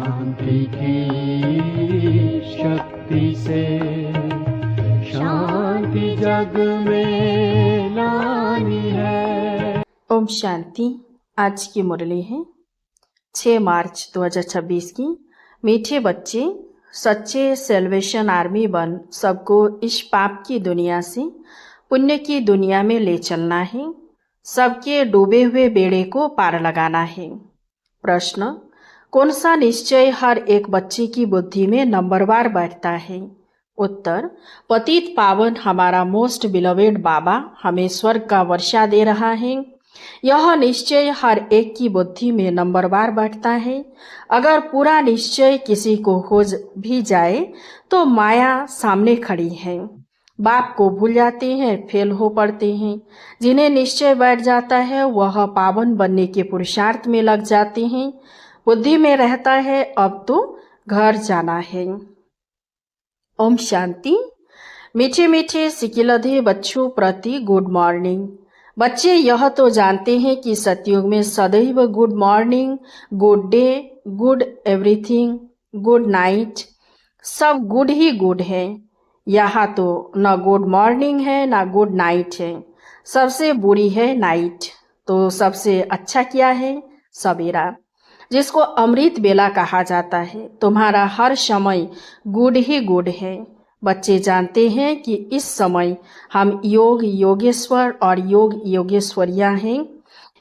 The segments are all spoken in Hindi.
शांति की शक्ति से शांति जग में लानी है। ओम शांति। आज की मुरली है 6 मार्च 2026 की। मीठे बच्चे, सच्चे सेल्वेशन आर्मी बन सबको इस पाप की दुनिया से पुण्य की दुनिया में ले चलना है। सबके डूबे हुए बेड़े को पार लगाना है। प्रश्न: कौन सा निश्चय हर एक बच्चे की बुद्धि में नंबरवार बैठता है? उत्तर: पतित पावन हमारा मोस्ट बिलवेड बाबा हमें स्वर्ग का वर्षा दे रहा है। यह निश्चय हर एक की बुद्धि में नंबरवार बैठता है। अगर पूरा निश्चय किसी को हो भी जाए तो माया सामने खड़ी है। बाप को भूल जाते हैं, फेल हो पड़ते हैं। जिन्हें निश्चय बैठ जाता है वह पावन बनने के पुरुषार्थ में लग जाते हैं। बुद्धि में रहता है अब तो घर जाना है। ओम शांति। मीठे मीठे सिकिलधे बच्चों प्रति गुड मॉर्निंग। बच्चे यह तो जानते हैं कि सतयुग में सदैव good morning, good day, good everything, good night, सब गुड ही गुड है। यहाँ तो न गुड मॉर्निंग है न गुड नाइट है, सबसे बुरी है नाइट। तो सबसे अच्छा क्या है? सवेरा, जिसको अमृत बेला कहा जाता है। तुम्हारा हर समय गुड ही गुड है। बच्चे जानते हैं कि इस समय हम योग योगेश्वर और योग योगेश्वरिया हैं।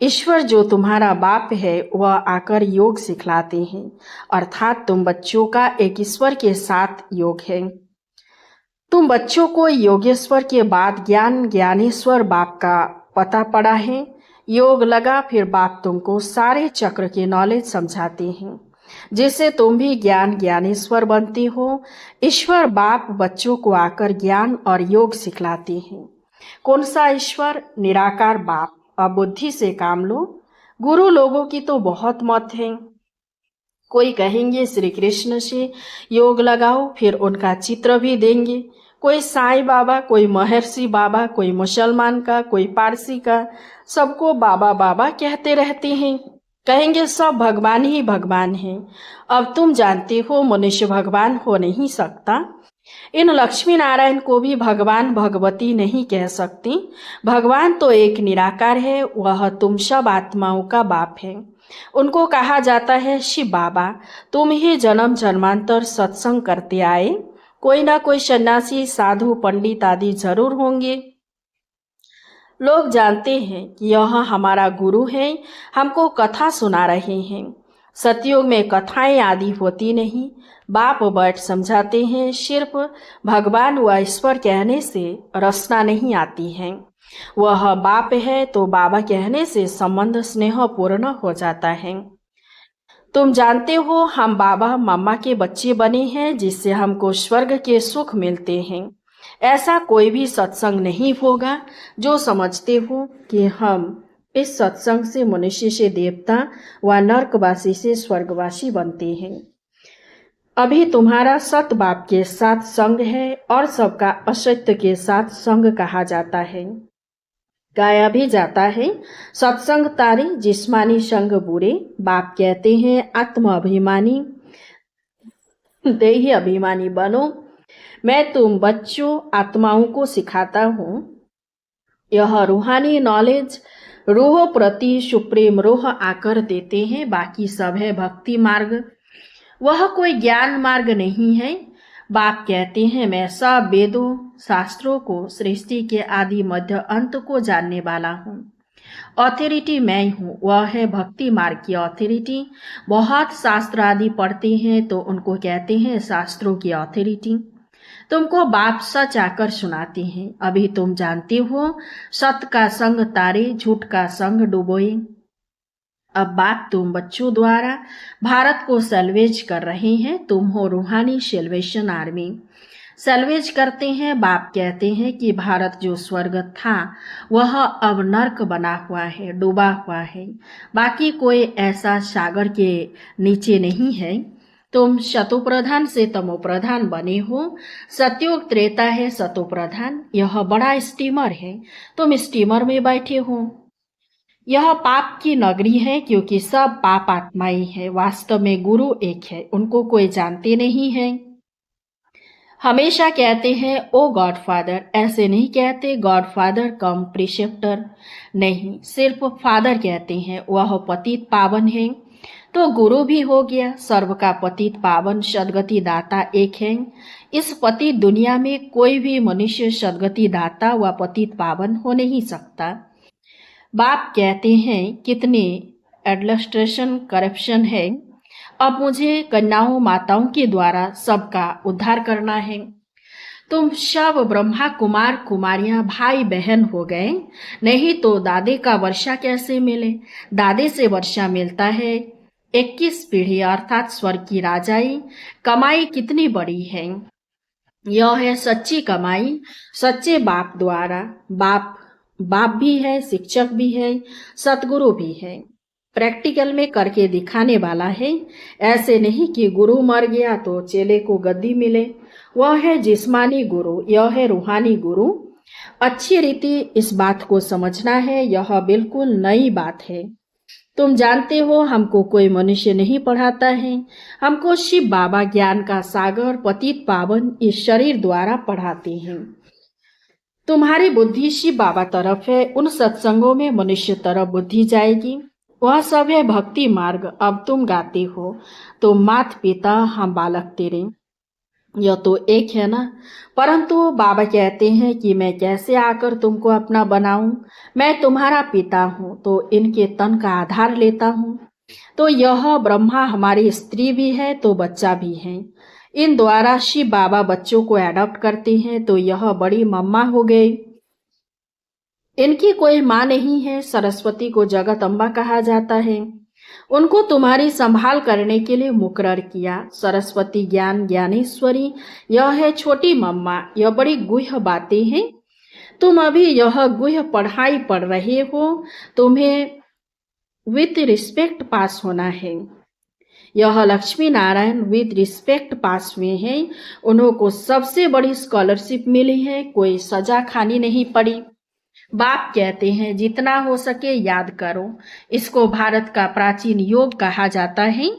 ईश्वर जो तुम्हारा बाप है वह आकर योग सिखलाते हैं, अर्थात तुम बच्चों का एक ईश्वर के साथ योग है। तुम बच्चों को योगेश्वर के बाद ज्ञान ज्ञानेश्वर बाप का पता पड़ा है। योग लगा फिर बाप तुमको सारे चक्र के नॉलेज समझाते हैं, जिससे तुम भी ज्ञान ज्ञानेश्वर बनते हो। ईश्वर बाप बच्चों को आकर ज्ञान और योग सिखलाते हैं। कौन सा ईश्वर? निराकार बाप। अब बुद्धि से काम लो। गुरु लोगों की तो बहुत मत है। कोई कहेंगे श्री कृष्ण से योग लगाओ, फिर उनका चित्र भी देंगे। कोई साईं बाबा, कोई महर्षि बाबा, कोई मुसलमान का, कोई पारसी का, सबको बाबा बाबा कहते रहते हैं। कहेंगे सब भगवान ही भगवान हैं। अब तुम जानते हो मनुष्य भगवान हो नहीं सकता। इन लक्ष्मी नारायण को भी भगवान भगवती नहीं कह सकती। भगवान तो एक निराकार है, वह तुम सब आत्माओं का बाप है। उनको कहा जाता है शिव बाबा। तुम ही जन्म जन्मांतर सत्संग करते आए। कोई ना कोई सन्यासी, साधु, पंडित आदि जरूर होंगे। लोग जानते हैं कि यह हमारा गुरु है, हमको कथा सुना रहे हैं। सतयुग में कथाएं आदि होती नहीं। बाप बैठ समझाते हैं। सिर्फ भगवान व ईश्वर कहने से रचना नहीं आती है। वह बाप है तो बाबा कहने से संबंध स्नेह पूर्ण हो जाता है। तुम जानते हो हम बाबा मामा के बच्चे बने हैं, जिससे हमको स्वर्ग के सुख मिलते हैं। ऐसा कोई भी सत्संग नहीं होगा जो समझते हो कि हम इस सत्संग से मनुष्य से देवता व नरकवासी से स्वर्गवासी बनते हैं। अभी तुम्हारा सत बाप के साथ संग है और सबका असत्य के साथ संग कहा जाता है। गाया भी जाता है सत्संग तारे जिस्मानी संग बुरे। बाप कहते हैं आत्म अभिमानी देही अभिमानी बनो। मैं तुम बच्चों आत्माओं को सिखाता हूँ। यह रूहानी नॉलेज रूह प्रति सुप्रीम रूह आकर देते हैं। बाकी सब है भक्ति मार्ग, वह कोई ज्ञान मार्ग नहीं है। बाप कहते हैं मैं सब वेदों शास्त्रों को, सृष्टि के आदि मध्य अंत को जानने वाला हूँ। अथॉरिटी मैं हूँ, वह है भक्ति मार्ग की अथॉरिटी। बहुत शास्त्र आदि पढ़ते हैं तो उनको कहते हैं शास्त्रों की अथॉरिटी। तुमको बाप सच आकर सुनाते हैं। अभी तुम जानते हो सत का संग तारे, झूठ का संग डुबोए। अब बाप तुम बच्चों द्वारा भारत को सल्वेज कर रहे हैं। तुम हो रूहानी सेल्वेशन आर्मी। सल्वेज करते हैं। बाप कहते हैं कि भारत जो स्वर्ग था वह अब नर्क बना हुआ है, डूबा हुआ है। बाकी कोई ऐसा सागर के नीचे नहीं है। तुम शतोप्रधान से तमोप्रधान बने हो। सतयुग त्रेता है सतोप्रधान। यह बड़ा स्टीमर है, तुम स्टीमर में बैठे हो। यह पाप की नगरी है क्योंकि सब पाप आत्माएं हैं। वास्तव में गुरु एक है, उनको कोई जानते नहीं है। हमेशा कहते हैं ओ गॉड फादर, ऐसे नहीं कहते गॉड फादर कम प्रिसेप्टर, नहीं, सिर्फ फादर कहते हैं। वह पतित पावन है तो गुरु भी हो गया। सर्व का पतित पावन सदगति दाता एक है। इस पतित दुनिया में कोई भी मनुष्य सदगति दाता व पतित पावन हो नहीं सकता। बाप कहते हैं कितने एडमिनिस्ट्रेशन करप्शन है। अब मुझे कन्याओं माताओं के द्वारा सबका उद्धार करना है। तुम सब ब्रह्मा कुमार कुमारियां भाई बहन हो गए, नहीं तो दादे का वर्षा कैसे मिले। दादे से वर्षा मिलता है। 21 पीढ़ी अर्थात स्वर्ग की राजाई कमाई कितनी बड़ी है। यह है सच्ची कमाई सच्चे बाप द्वारा। बाप भी है, शिक्षक भी है, सतगुरु भी है, प्रैक्टिकल में करके दिखाने वाला है। ऐसे नहीं कि गुरु मर गया तो चेले को गद्दी मिले। वह है जिस्मानी गुरु, यह है रूहानी गुरु। अच्छी रीति इस बात को समझना है, यह बिल्कुल नई बात है। तुम जानते हो हमको कोई मनुष्य नहीं पढ़ाता है, हमको शिव बाबा ज्ञान का सागर पतित पावन इस शरीर द्वारा पढ़ाते हैं। तुम्हारी बुद्धि शिव बाबा तरफ है, उन सत्संगों में मनुष्य तरफ बुद्धि जाएगी। वह सब है भक्ति मार्ग। अब तुम गाते हो तो मात पिता हम बालक तेरे, यह तो एक है ना। परंतु बाबा कहते हैं कि मैं कैसे आकर तुमको अपना बनाऊं। मैं तुम्हारा पिता हूं तो इनके तन का आधार लेता हूं। तो यह ब्रह्मा हमारी स्त्री भी है तो बच्चा भी है। इन द्वारा शिव बाबा बच्चों को एडॉप्ट करते हैं तो यह बड़ी मम्मा हो गई। इनकी कोई माँ नहीं है। सरस्वती को जगत अम्बा कहा जाता है। उनको तुम्हारी संभाल करने के लिए मुकर्रर किया। सरस्वती ज्ञान ज्ञानेश्वरी, यह है छोटी मम्मा। यह बड़ी गुह्य बातें हैं। तुम अभी यह गुह्य पढ़ाई पढ़ रहे हो। तुम्हें विथ रिस्पेक्ट पास होना है। यह लक्ष्मी नारायण विथ रिस्पेक्ट पास हुए हैं। उन्होंने सबसे बड़ी स्कॉलरशिप मिली है, कोई सजा खानी नहीं पड़ी। बाप कहते हैं जितना हो सके याद करो। इसको भारत का प्राचीन योग कहा जाता है।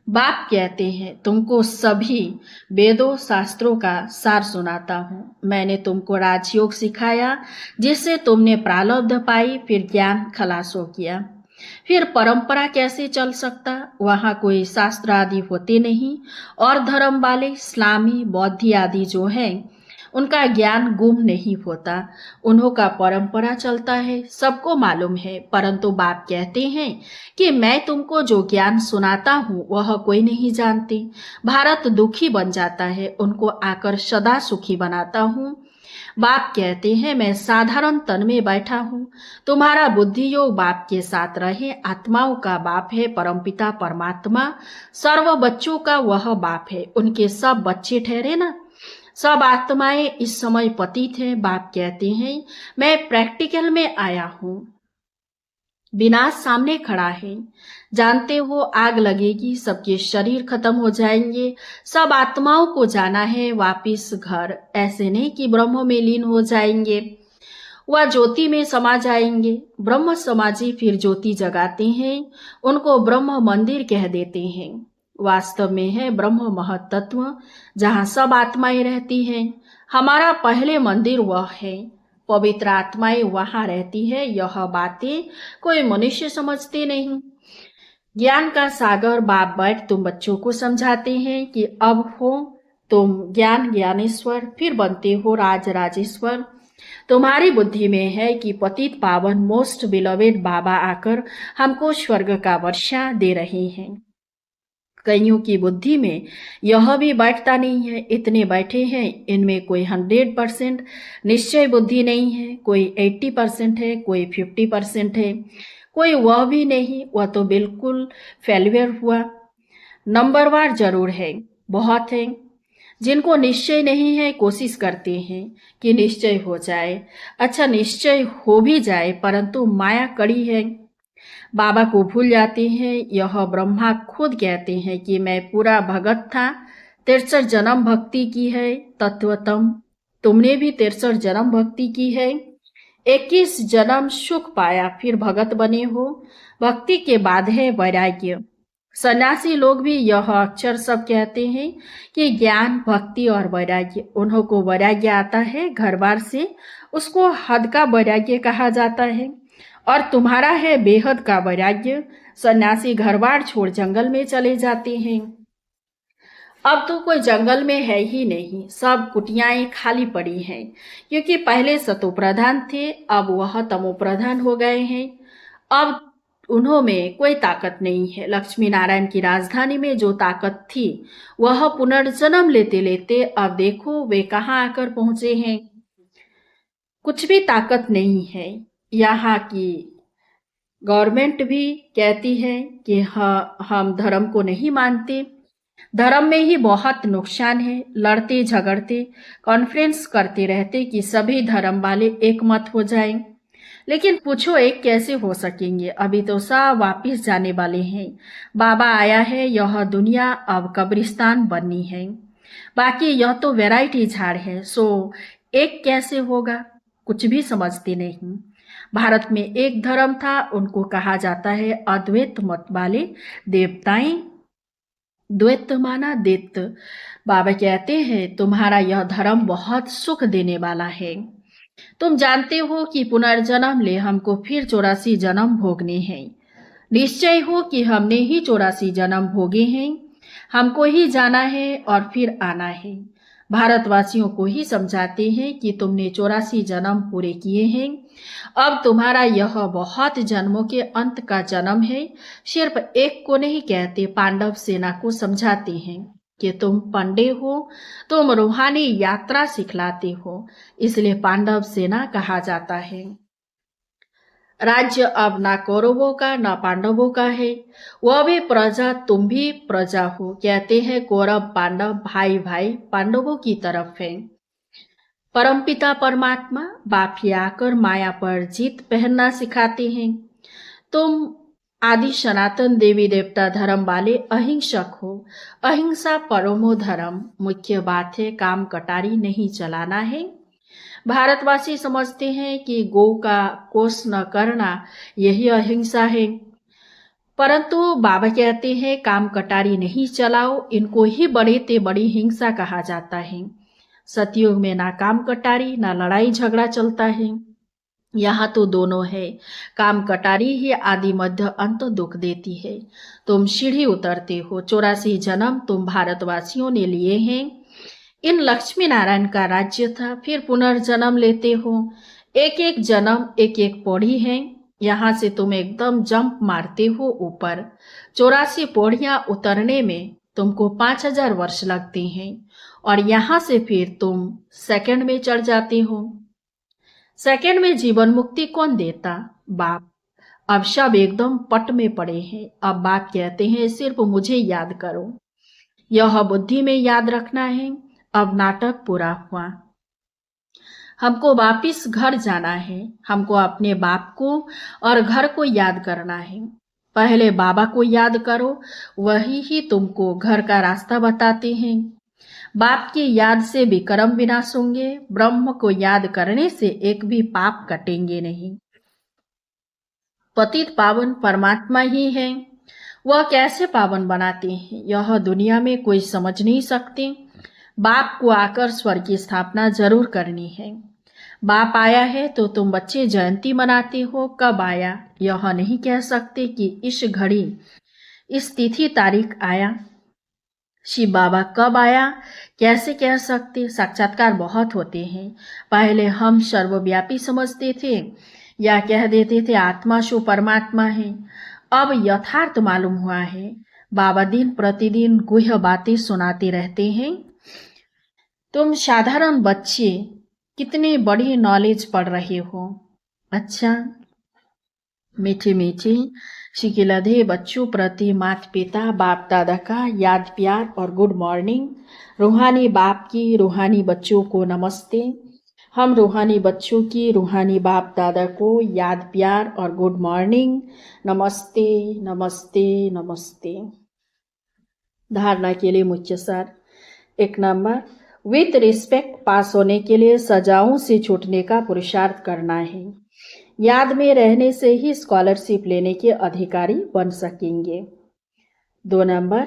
बाप कहते हैं तुमको सभी वेदों शास्त्रों का सार सुनाता हूँ। मैंने तुमको राजयोग सिखाया जिससे तुमने प्रारब्ध पाई, फिर ज्ञान खलास हो गया। फिर परंपरा कैसे चल सकता। वहाँ कोई शास्त्र आदि होते नहीं। और धर्म वाले इस्लामी बौद्धी आदि जो है उनका ज्ञान गुम नहीं होता। उन्हों का परंपरा चलता है, सबको मालूम है। परंतु बाप कहते हैं कि मैं तुमको जो ज्ञान सुनाता हूँ वह कोई नहीं जानते। भारत दुखी बन जाता है, उनको आकर सदा सुखी बनाता हूँ। बाप कहते हैं मैं साधारण तन में बैठा हूँ। तुम्हारा बुद्धि योग बाप के साथ रहे। आत्माओं का बाप है परमपिता परमात्मा। सर्व बच्चों का वह बाप है। उनके सब बच्चे ठहरे ना। सब आत्माएं इस समय पतित हैं। बाप कहते हैं मैं प्रैक्टिकल में आया हूँ। विनाश सामने खड़ा है। जानते हो आग लगेगी, सबके शरीर खत्म हो जाएंगे। सब आत्माओं को जाना है वापिस घर। ऐसे नहीं कि ब्रह्म में लीन हो जाएंगे, वह ज्योति में समा जाएंगे। ब्रह्म समाजी फिर ज्योति जगाते हैं, उनको ब्रह्म मंदिर कह देते हैं। वास्तव में है ब्रह्म महतत्व जहाँ सब आत्माएं रहती हैं। हमारा पहले मंदिर वह है। पवित्र आत्माएं वहाँ रहती है। यह बातें कोई मनुष्य समझते नहीं। ज्ञान का सागर बाप बैठ तुम बच्चों को समझाते हैं कि अब हो तुम ज्ञान ज्ञानेश्वर, फिर बनते हो राज राजेश्वर। तुम्हारी बुद्धि में है कि पतित पावन मोस्ट बिलोवेड बाबा आकर हमको स्वर्ग का वर्षा दे रहे हैं। कईयों की बुद्धि में यह भी बैठता नहीं है। इतने बैठे हैं, इनमें कोई 100% निश्चय बुद्धि नहीं है। कोई 80% है, कोई 50% है, कोई वह भी नहीं। वह तो बिल्कुल फेलियर हुआ। नंबरवार जरूर है, बहुत है। जिनको निश्चय नहीं है कोशिश करते हैं कि निश्चय हो जाए। अच्छा निश्चय हो भी जाए परंतु माया कड़ी है, बाबा को भूल जाते हैं। यह ब्रह्मा खुद कहते हैं कि मैं पूरा भगत था, 63 जन्म भक्ति की है तत्वतम। तुमने भी 63 जन्म भक्ति की है। 21 जन्म सुख पाया फिर भगत बने हो। भक्ति के बाद है वैराग्य। सन्यासी लोग भी यह अक्षर सब कहते हैं कि ज्ञान, भक्ति और वैराग्य। उन्हों को वैराग्य आता है घर बार से, उसको हद का वैराग्य कहा जाता है। और तुम्हारा है बेहद का वैराग्य। सन्यासी घर बार छोड़ जंगल में चले जाते हैं। अब तो कोई जंगल में है ही नहीं, सब कुटियाएं खाली पड़ी हैं, क्योंकि पहले सतो प्रधान थे, अब वह तमो प्रधान हो गए हैं। अब उन्हों में कोई ताकत नहीं है। लक्ष्मी नारायण की राजधानी में जो ताकत थी वह पुनर्जन्म लेते लेते अब देखो वे कहाँ आकर पहुंचे हैं। कुछ भी ताकत नहीं है। यहाँ की गवर्नमेंट भी कहती है कि हम धर्म को नहीं मानते, धर्म में ही बहुत नुकसान है। लड़ते झगड़ते कॉन्फ्रेंस करते रहते कि सभी धर्म वाले एक मत हो जाएं। लेकिन पूछो एक कैसे हो सकेंगे, अभी तो सब वापिस जाने वाले हैं। बाबा आया है, यह दुनिया अब कब्रिस्तान बननी है। बाकी यह तो वैरायटी झाड़ है, सो एक कैसे होगा, कुछ भी समझते नहीं। भारत में एक धर्म था, उनको कहा जाता है अद्वैत मत वाले देवताएं। द्वैत माना दैत्य। बाबा कहते हैं तुम्हारा यह धर्म बहुत सुख देने वाला है। तुम जानते हो कि पुनर्जन्म ले हमको फिर 84 जन्म भोगने हैं। निश्चय हो कि हमने ही 84 जन्म भोगे हैं। हमको ही जाना है और फिर आना है। भारतवासियों को ही समझाते हैं कि तुमने 84 जन्म पूरे किए हैं। अब तुम्हारा यह बहुत जन्मों के अंत का जन्म है। सिर्फ एक को नहीं कहते, पांडव सेना को समझाते हैं कि तुम पंडे हो, तुम रूहानी यात्रा सिखलाते हो, इसलिए पांडव सेना कहा जाता है। राज्य अब ना कौरवों का ना पांडवों का है, वह भी प्रजा, तुम भी प्रजा हो। कहते हैं कौरव पांडव भाई भाई पांडवों की तरफ है। परमपिता परमात्मा बाप ही आकर माया पर जीत पहनना सिखाते हैं। तुम आदि सनातन देवी देवता धर्म वाले अहिंसक हो। अहिंसा परमो धर्म। मुख्य बात है काम कटारी नहीं चलाना है। भारतवासी समझते हैं कि गौ का कोष न करना यही अहिंसा है, परंतु बाबा कहते हैं काम कटारी नहीं चलाओ, इनको ही बड़े ते बड़ी हिंसा कहा जाता है। सतयुग में ना काम कटारी ना लड़ाई झगड़ा चलता है, यहाँ तो दोनों है। काम कटारी ही आदि मध्य अंत दुख देती है। तुम सीढ़ी उतरते हो। 84 जन्म तुम भारतवासियों ने लिए हैं। इन लक्ष्मी नारायण का राज्य था, फिर पुनर्जन्म लेते हो। एक एक जन्म एक एक पौड़ी है। यहाँ से तुम एकदम जंप मारते हो ऊपर। 84 पौड़ियां उतरने में तुमको 5000 वर्ष लगते हैं और यहाँ से फिर तुम सेकंड में चढ़ जाते हो। सेकंड में जीवन मुक्ति कौन देता? बाप। अब सब एकदम पट में पड़े हैं। अब बाप कहते हैं सिर्फ मुझे याद करो, यह बुद्धि में याद रखना है। अब नाटक पूरा हुआ। हमको वापिस घर जाना है। हमको अपने बाप को और घर को याद करना है। पहले बाबा को याद करो, वही ही तुमको घर का रास्ता बताते हैं। बाप की याद से भी कर्म विनाश होंगे। ब्रह्म को याद करने से एक भी पाप कटेंगे नहीं। पतित पावन परमात्मा ही है। वह कैसे पावन बनाते हैं यह दुनिया में कोई समझ नहीं सकते। बाप को आकर स्वर्ग की स्थापना जरूर करनी है। बाप आया है तो तुम बच्चे जयंती मनाते हो। कब आया यह नहीं कह सकते कि इस घड़ी इस तिथि तारीख आया। शिव बाबा कब आया कैसे कह सकते? साक्षात्कार बहुत होते हैं। पहले हम सर्वव्यापी समझते थे या कह देते थे आत्मा शो परमात्मा है। अब यथार्थ मालूम हुआ है। बाबा दिन प्रतिदिन गुह्य बातें सुनाते रहते हैं। तुम साधारण बच्चे कितनी बड़ी नॉलेज पढ़ रहे हो। अच्छा, मीठे मीठे शिकिलधे बच्चों प्रति माता पिता बाप दादा का याद प्यार और गुड मॉर्निंग। रूहानी बाप की रूहानी बच्चों को नमस्ते। हम रूहानी बच्चों की रूहानी बाप दादा को याद प्यार और गुड मॉर्निंग। नमस्ते नमस्ते नमस्ते। धारणा के लिए मुख्य सार। 1 नंबर, विथ रिस्पेक्ट पास होने के लिए सजाओं से छूटने का पुरुषार्थ करना है। याद में रहने से ही स्कॉलरशिप लेने के अधिकारी बन सकेंगे। 2 नंबर,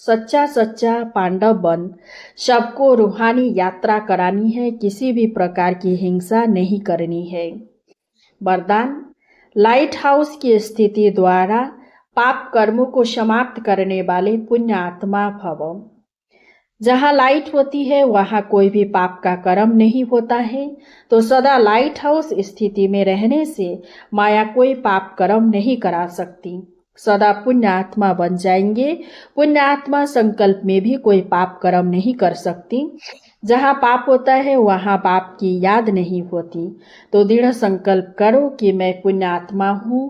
सच्चा सच्चा पांडव बन सबको रूहानी यात्रा करानी है, किसी भी प्रकार की हिंसा नहीं करनी है। वरदान, लाइट हाउस की स्थिति द्वारा पाप कर्मों को समाप्त करने वाले पुण्य आत्मा भव। जहाँ लाइट होती है वहाँ कोई भी पाप का कर्म नहीं होता है, तो सदा लाइट हाउस स्थिति में रहने से माया कोई पाप कर्म नहीं करा सकती। सदा पुण्य आत्मा बन जाएंगे। पुण्य आत्मा संकल्प में भी कोई पाप कर्म नहीं कर सकती। जहाँ पाप होता है वहाँ पाप की याद नहीं होती। तो दृढ़ संकल्प करो कि मैं पुण्य आत्मा हूँ,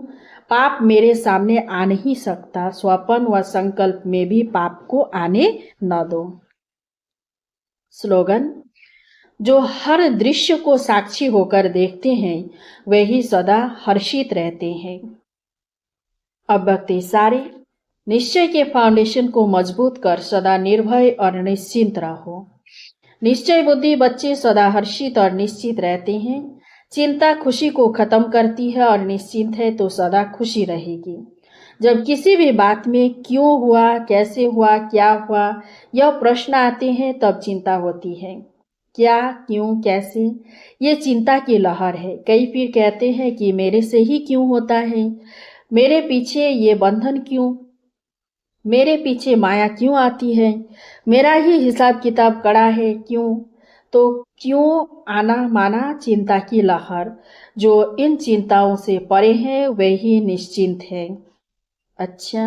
पाप मेरे सामने आ नहीं सकता। स्वप्न व संकल्प में भी पाप को आने न दो। स्लोगन, जो हर दृश्य को साक्षी होकर देखते हैं वही सदा हर्षित रहते हैं। अब भक्ति सारे निश्चय के फाउंडेशन को मजबूत कर सदा निर्भय और निश्चिंत रहो। निश्चय बुद्धि बच्चे सदा हर्षित और निश्चित रहते हैं। चिंता खुशी को खत्म करती है और निश्चिंत है तो सदा खुशी रहेगी। जब किसी भी बात में क्यों हुआ, कैसे हुआ, क्या हुआ यह प्रश्न आते हैं तब चिंता होती है। क्या, क्यों, कैसे, ये चिंता की लहर है। कई फिर कहते हैं कि मेरे से ही क्यों होता है, मेरे पीछे ये बंधन क्यों, मेरे पीछे माया क्यों आती है, मेरा ही हिसाब किताब कड़ा है क्यों। तो क्यों आना माना चिंता की लहर। जो इन चिंताओं से परे है वही निश्चिंत है। अच्छा,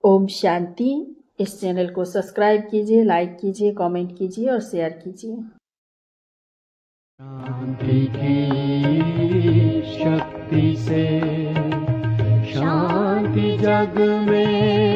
ओम शांति। इस चैनल को सब्सक्राइब कीजिए, लाइक कीजिए, कमेंट कीजिए और शेयर कीजिए। शांति की शक्ति से शांति जग में